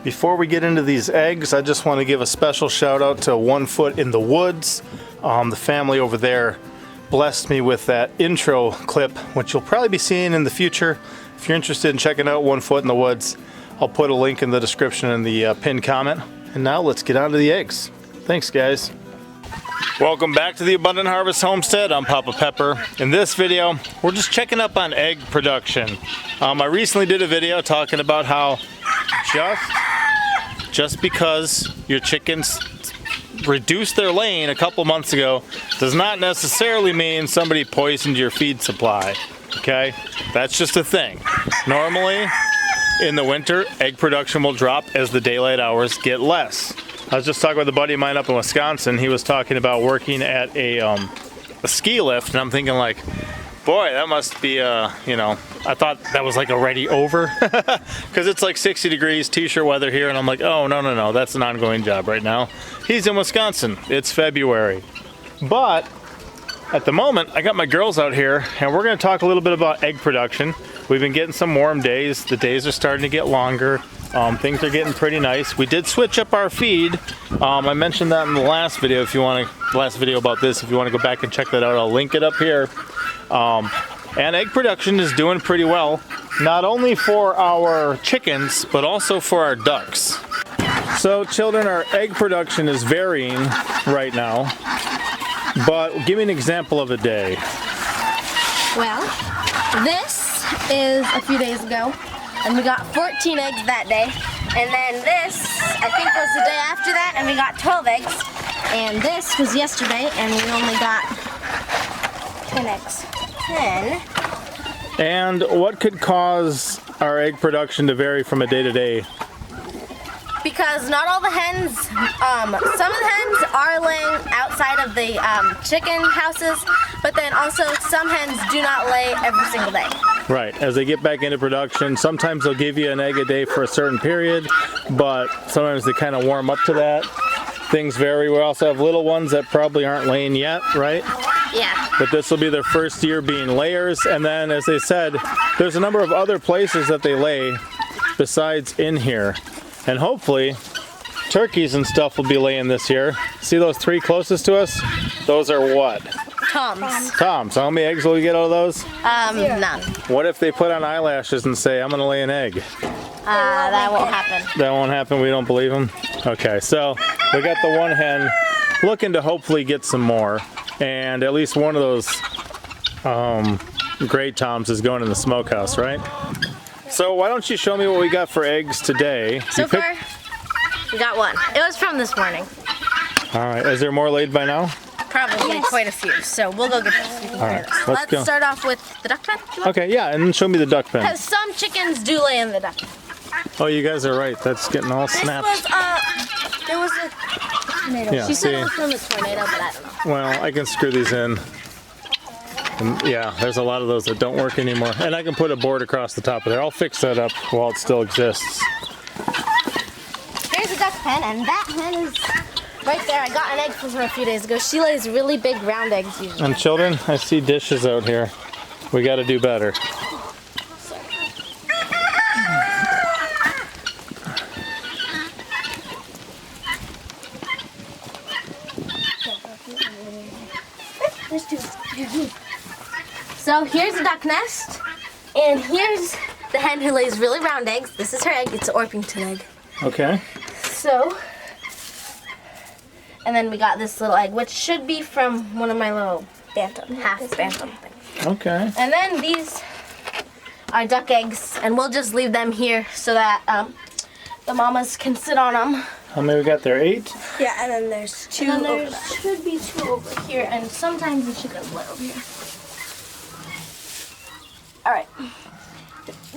Before we get into these eggs, I just want to give a special shout out to One Foot in the Woods. The family over there blessed me with that intro clip, which you'll probably be seeing in the future. If you're interested in checking out One Foot in the Woods, I'll put a link in the description in the pinned comment. And now let's get on to the eggs. Thanks, guys. Welcome back to the Abundant Harvest Homestead. I'm Papa Pepper. In this video, we're just checking up on egg production. I recently did a video talking about how just because your chickens reduced their laying a couple months ago does not necessarily mean somebody poisoned your feed supply. Okay? That's just a thing. Normally, in the winter, egg production will drop as the daylight hours get less. I was just talking with a buddy of mine up in Wisconsin. He was talking about working at a ski lift, and I'm thinking like, boy, that must be, I thought that was like already over because it's like 60 degrees t-shirt weather here, and I'm like, oh, no, that's an ongoing job right now. He's in Wisconsin. It's February. But at the moment, I got my girls out here, and we're going to talk a little bit about egg production. We've been getting some warm days. The days are starting to get longer. Things are getting pretty nice. We did switch up our feed. I mentioned that in the last video. If you want to, last video about this, if you want to go back and check that out, I'll link it up here. And egg production is doing pretty well, not only for our chickens, but also for our ducks. So children, our egg production is varying right now, but give me an example of a day. Well, this is a few days ago, and we got 14 eggs that day. And then this, I think, was the day after that, and we got 12 eggs. And this was yesterday, and we only got 10 eggs. 10. And what could cause our egg production to vary from a day to day? Because not all the hens, some of the hens are laying outside of the chicken houses, but then also some hens do not lay every single day. Right, as they get back into production, sometimes they'll give you an egg a day for a certain period, but sometimes they kind of warm up to that. Things vary. We also have little ones that probably aren't laying yet, right? Yeah. But this will be their first year being layers, and then as they said, there's a number of other places that they lay besides in here. And hopefully, turkeys and stuff will be laying this year. See those 3 closest to us? Those are what? Toms. Toms. How many eggs will we get out of those? None. What if they put on eyelashes and say, I'm going to lay an egg? That won't happen. That won't happen? We don't believe them? Okay, so we got the one hen looking to hopefully get some more. And at least one of those great toms is going in the smokehouse, right? So why don't you show me what we got for eggs today? So far, we got one. It was from this morning. All right, is there more laid by now? Probably quite a few, so we'll go get this. All right, let's go. Start off with the duck pen. Okay, yeah, and then show me the duck pen. Because some chickens do lay in the duck pen. Oh, you guys are right. That's getting all snapped. This was, there was a tornado. Yeah, she said it was from a tornado, but I don't know. Well, I can screw these in. And yeah, there's a lot of those that don't work anymore. And I can put a board across the top of there. I'll fix that up while it still exists. Here's a duck pen, and that hen is right there. I got an egg from her a few days ago. She lays really big round eggs usually. And children, I see dishes out here. We got to do better. So here's the duck nest, and here's the hen who lays really round eggs. This is her egg. It's an Orpington egg. Okay. So, and then we got this little egg, which should be from one of my little half bantam things. Okay. And then these are duck eggs, and we'll just leave them here so that the mamas can sit on them. How many we got there? 8? Yeah, and then there's 2 over there. Should be 2 over here, and sometimes the chickens lay over here. All right,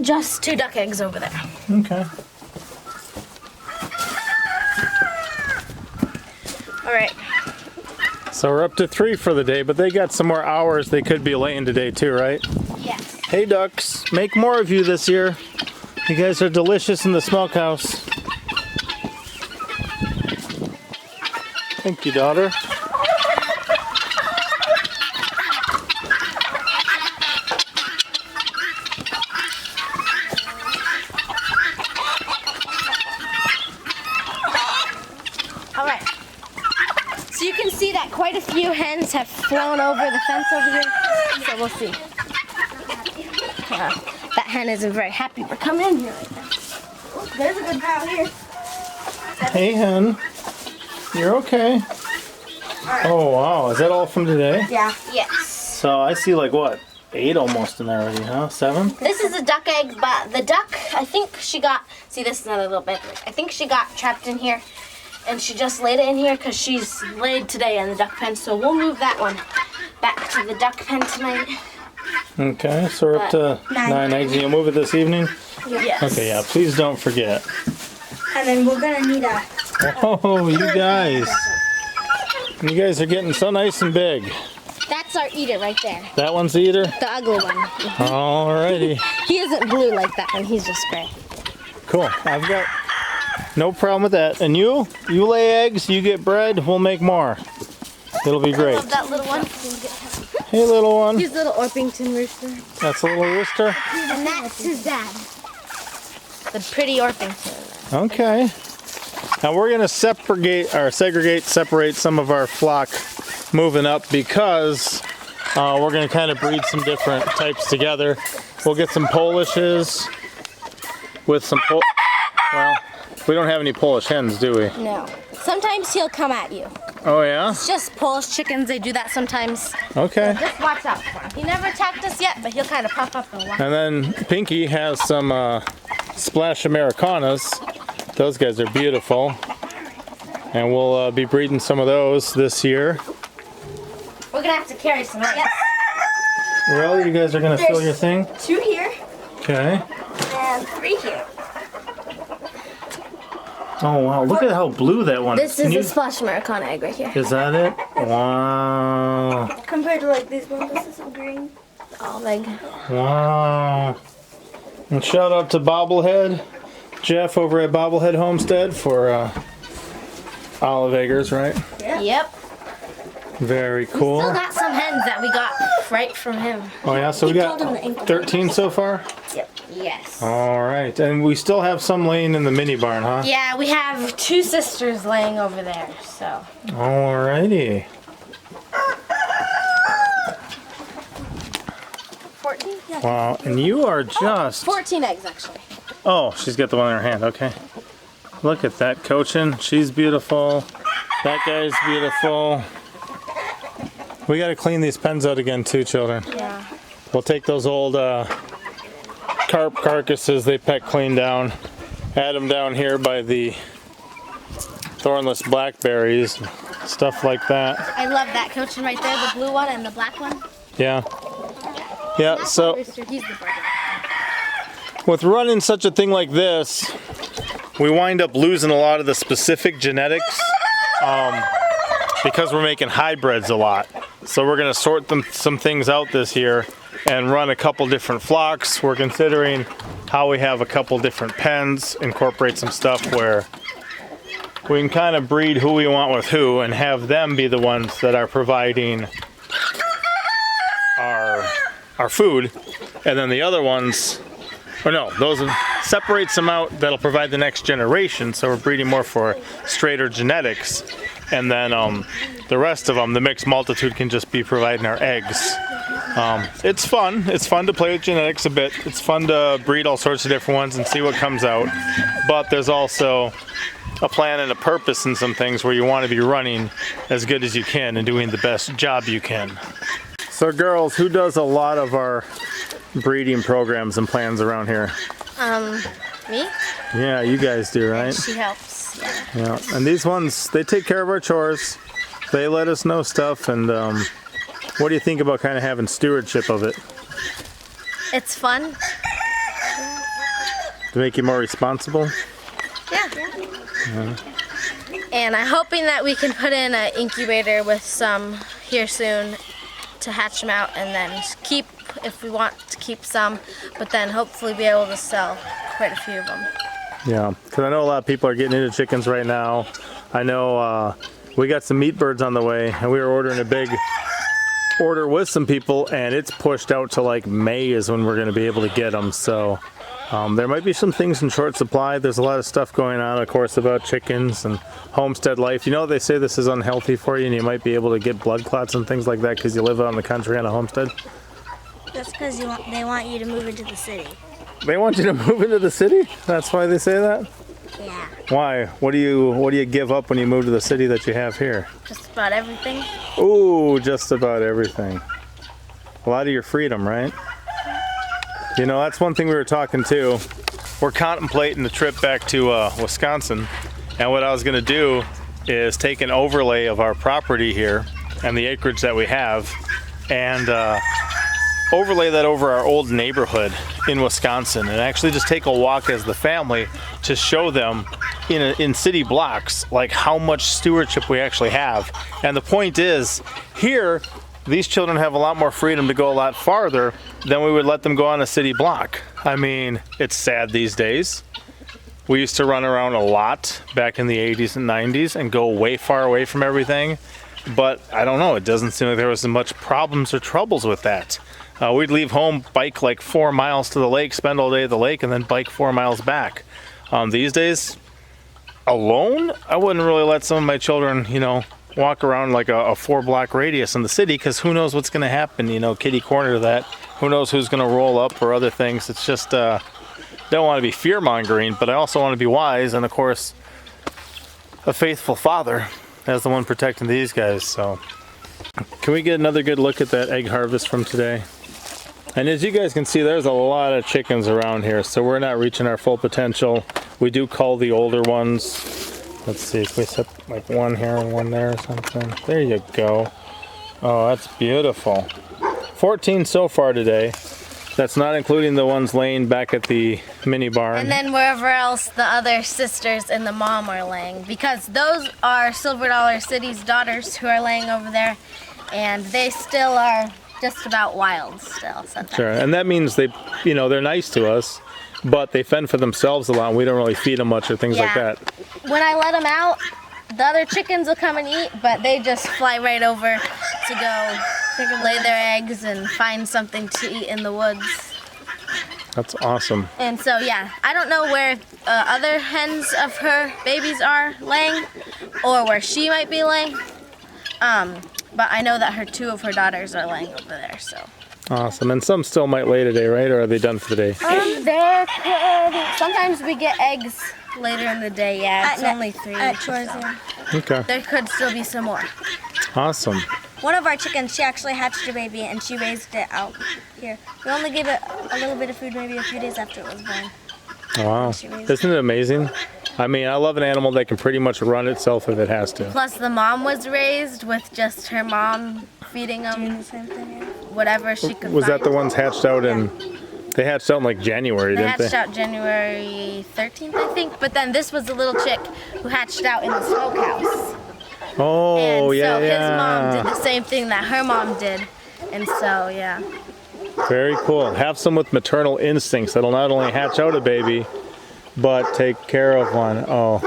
just 2 duck eggs over there. Okay. All right. So we're up to 3 for the day, but they got some more hours they could be laying today too, right? Yes. Hey ducks, make more of you this year. You guys are delicious in the smokehouse. Thank you, daughter. Alright. So you can see that quite a few hens have flown over the fence over here. So we'll see. That hen isn't very happy for coming in here right now. Oh, there's a good pile here. Hey, hen. You're okay. Oh, wow. Is that all from today? Yeah. Yes. So I see like what? 8 almost in there already, huh? 7? This is a duck egg, but the duck, I think she got, see this is another little bit. I think she got trapped in here and she just laid it in here because she's laid today in the duck pen. So we'll move that one back to the duck pen tonight. Okay, so we're up to 9 eggs. You'll move it this evening? Yes. Okay, yeah, please don't forget. And then we're gonna need a... Oh, you guys. You guys are getting so nice and big. That's our eater right there. That one's the eater? The ugly one. Alrighty. He isn't blue like that one, he's just gray. Cool. I've got no problem with that. And you lay eggs, you get bread, we'll make more. It'll be I great. love that little one. Hey, little one. He's a little Orpington rooster. That's a little rooster? And that's his dad. The pretty Orpington. Okay. Now we're going to separate some of our flock moving up because we're going to kind of breed some different types together. We'll get some Polishes with some well, we don't have any Polish hens, do we? No. Sometimes he'll come at you. Oh yeah? It's just Polish chickens, they do that sometimes. Okay. So just watch out for him. He never attacked us yet, but he'll kind of pop up and watch. And then Pinkie has some Splash Americanas. Those guys are beautiful. And we'll be breeding some of those this year. We're gonna have to carry some. Yes. Really? You guys are going to fill your thing? 2 here. Okay. And 3 here. Oh wow, look at how blue that one is. This is a Splash Americana egg right here. Is that it? Wow. Compared to like these ones, this is green. Olive egg. Wow. And shout out to Bobblehead, Jeff over at Bobblehead Homestead for olive eggers, right? Yeah. Yep. Very cool. Still got some hens that we got right from him. Oh yeah, so we got 13 so far? Yep. Yes. All right, and we still have some laying in the mini barn, huh? Yeah, we have 2 sisters laying over there, so. Alrighty. 14? Yeah. Wow, and you are just... 14 eggs, actually. Oh, she's got the one in her hand, okay. Look at that Cochin, she's beautiful. That guy's beautiful. We gotta clean these pens out again too, children. Yeah. We'll take those old carp carcasses they pet clean down, add them down here by the thornless blackberries, stuff like that. I love that Cochin right there, the blue one and the black one. Yeah. Yeah, so He's the brother. with running such a thing like this, we wind up losing a lot of the specific genetics because we're making hybrids a lot. So we're going to sort some things out this year and run a couple different flocks. We're considering how we have a couple different pens, incorporate some stuff where we can kind of breed who we want with who and have them be the ones that are providing our food, and then the other ones, or no, those separates them out that'll provide the next generation. So we're breeding more for straighter genetics, and then the rest of them, the mixed multitude, can just be providing our eggs. It's fun. It's fun to play with genetics a bit. It's fun to breed all sorts of different ones and see what comes out. But there's also a plan and a purpose in some things where you want to be running as good as you can and doing the best job you can. So girls, who does a lot of our breeding programs and plans around here? Me? Yeah, you guys do, right? She helps. Yeah. Yeah, and these ones, they take care of our chores. They let us know stuff, and what do you think about kind of having stewardship of it? It's fun. To make you more responsible? Yeah. And I'm hoping that we can put in an incubator with some here soon to hatch them out, and then keep, if we want to keep some, but then hopefully be able to sell quite a few of them. Yeah, because I know a lot of people are getting into chickens right now. I know we got some meat birds on the way, and we were ordering a big order with some people, and it's pushed out to like May is when we're going to be able to get them. So There might be some things in short supply. There's a lot of stuff going on, of course, about chickens and homestead life. You know, they say this is unhealthy for you and you might be able to get blood clots and things like that because you live out in the country on a homestead. That's because they want you to move into the city. They want you to move into the city? That's why they say that? Yeah. Why? What do you give up when you move to the city that you have here? Just about everything. Ooh, just about everything. A lot of your freedom, right? You know, that's one thing we were talking to. We're contemplating the trip back to Wisconsin, and what I was gonna do is take an overlay of our property here and the acreage that we have and overlay that over our old neighborhood in Wisconsin and actually just take a walk as the family to show them in city blocks like how much stewardship we actually have. And the point is, here these children have a lot more freedom to go a lot farther than we would let them go on a city block. I mean, it's sad these days. We used to run around a lot back in the 80s and 90s and go way far away from everything. But I don't know, it doesn't seem like there was as much problems or troubles with that. We'd leave home, bike like 4 miles to the lake, spend all day at the lake, and then bike 4 miles back. These days, alone, I wouldn't really let some of my children, you know, walk around like a 4-block radius in the city because who knows what's going to happen, you know, kitty corner to that. Who knows who's going to roll up or other things. It's just, don't want to be fear-mongering, but I also want to be wise and, of course, a faithful father as the one protecting these guys. So, can we get another good look at that egg harvest from today? And as you guys can see, there's a lot of chickens around here, so we're not reaching our full potential. We do cull the older ones. Let's see, if we set like one here and one there or something. There you go. Oh, that's beautiful. 14 so far today. That's not including the ones laying back at the mini barn. And then wherever else the other sisters and the mom are laying, because those are Silver Dollar City's daughters who are laying over there, and they still are just about wild still sometimes. Sure, and that means they, you know, they're nice to us, but they fend for themselves a lot and we don't really feed them much or things like that. When I let them out, the other chickens will come and eat, but they just fly right over to go lay their eggs and find something to eat in the woods. That's awesome. And so, yeah, I don't know where other hens of her babies are laying or where she might be laying, but I know that 2 of her daughters are laying over there, so. Awesome, and some still might lay today, right? Or are they done for the day? Sometimes we get eggs later in the day, yeah. It's only 3 each. Okay. There could still be some more. Awesome. One of our chickens, she actually hatched a baby and she raised it out here. We only gave it a little bit of food maybe a few days after it was born. Wow. Isn't it amazing? I mean, I love an animal that can pretty much run itself if it has to. Plus the mom was raised with just her mom feeding them whatever she could Was find. that the ones hatched out in, they hatched out in like January, They didn't they? hatched out January 13th, I think. But then this was a little chick who hatched out in the smokehouse. Oh, And yeah, so yeah. his mom did the same thing that her mom did. And so, yeah. Very cool. Have some with maternal instincts that'll not only hatch out a baby, but take care of one. Oh.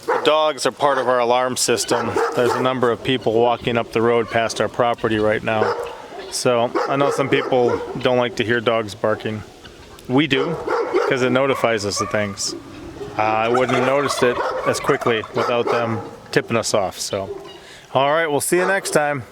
The dogs are part of our alarm system. There's a number of people walking up the road past our property right now. So I know some people don't like to hear dogs barking. We do, because it notifies us of things. I wouldn't have noticed it as quickly without them tipping us off. So, all right, we'll see you next time.